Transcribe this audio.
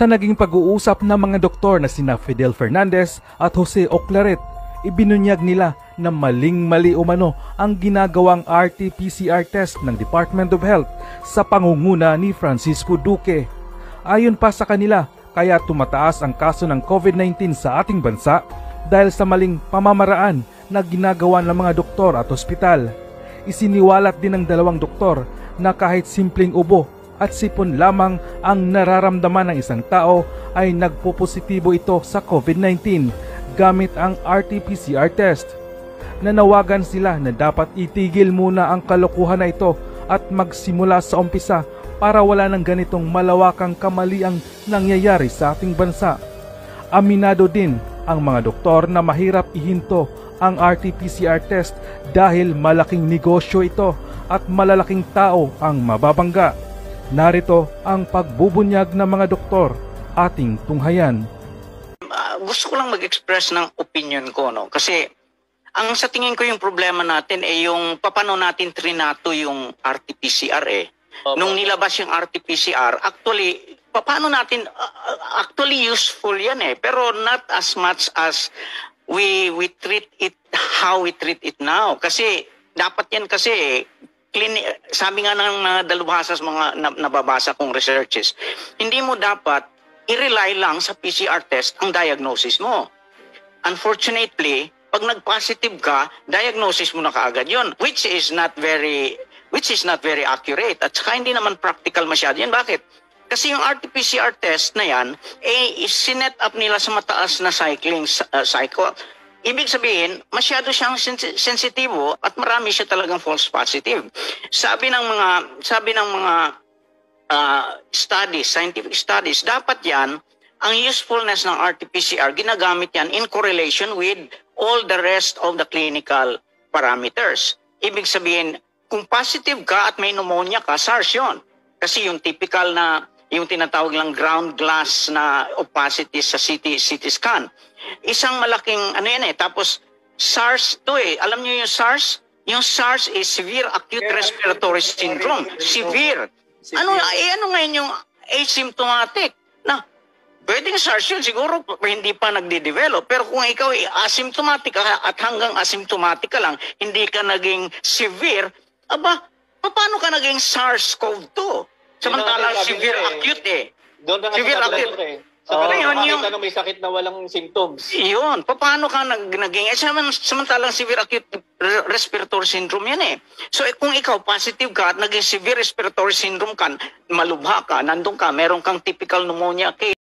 Sa naging pag-uusap ng mga doktor na sina Fidel Fernandez at Jose Oclaret, ibinunyag nila na maling-mali umano ang ginagawang RT-PCR test ng Department of Health sa pangunguna ni Francisco Duque. Ayon pa sa kanila, kaya tumataas ang kaso ng COVID-19 sa ating bansa dahil sa maling pamamaraan na ginagawa ng mga doktor at ospital. Isiniwalat din ng dalawang doktor na kahit simpleng ubo at sipon lamang ang nararamdaman ng isang tao ay nagpopositibo ito sa COVID-19 gamit ang RT-PCR test. Nanawagan sila na dapat itigil muna ang kalokohan na ito at magsimula sa umpisa para wala ng ganitong malawakang kamaliang nangyayari sa ating bansa. Aminado din ang mga doktor na mahirap ihinto ang RT-PCR test dahil malaking negosyo ito at malalaking tao ang mababangga. Narito ang pagbubunyag ng mga doktor, ating tunghayan. Gusto ko lang mag-express ng opinion ko, no? Kasi ang sa tingin ko yung problema natin ay yung paano natin trinato yung RT-PCR eh. Okay. Nung nilabas yung RT-PCR, actually, paano natin, actually useful yan eh. Pero not as much as we treat it, how we treat it now. Kasi dapat yan kasi sabi nga ng mga dalubhasa sa mga nababasa kong researches, hindi mo dapat i-rely lang sa PCR test ang diagnosis mo. Unfortunately, pag nag-positive ka, diagnosis mo na kaagad yun, which is not very accurate at saka hindi naman practical masyado yan. Bakit? Kasi yung RT-PCR test na yan, sinet up nila sa mataas na cycle. Ibig sabihin, masyado siyang sensitibo at marami siya talagang false positive. Sabi ng mga studies, scientific studies, dapat yan, ang usefulness ng RT-PCR, ginagamit yan in correlation with all the rest of the clinical parameters. Ibig sabihin, kung positive ka at may pneumonia ka, SARS yun. Kasi yung typical na, yung tinatawag lang ground glass na opacity sa CT scan. Isang malaking, ano yan eh, tapos SARS to eh. Alam niyo yung SARS? Yung SARS is Severe Acute Respiratory Syndrome. Severe. Ano ngayon yung asymptomatic? Na, pwedeng SARS yun, siguro hindi pa nagde-develop. Pero kung ikaw ay asymptomatic ka at hanggang asymptomatic ka lang, hindi ka naging severe, aba, paano ka naging SARS-CoV-2? Samantalang severe acute eh. Doon na nga severe acute acute. eh. Sa may sakit na walang symptoms. Yun. Paano ka naging... samantalang severe acute respiratory syndrome yan eh. So kung ikaw positive ka at naging severe respiratory syndrome ka, malubha ka, nandun ka, meron kang typical pneumonia case,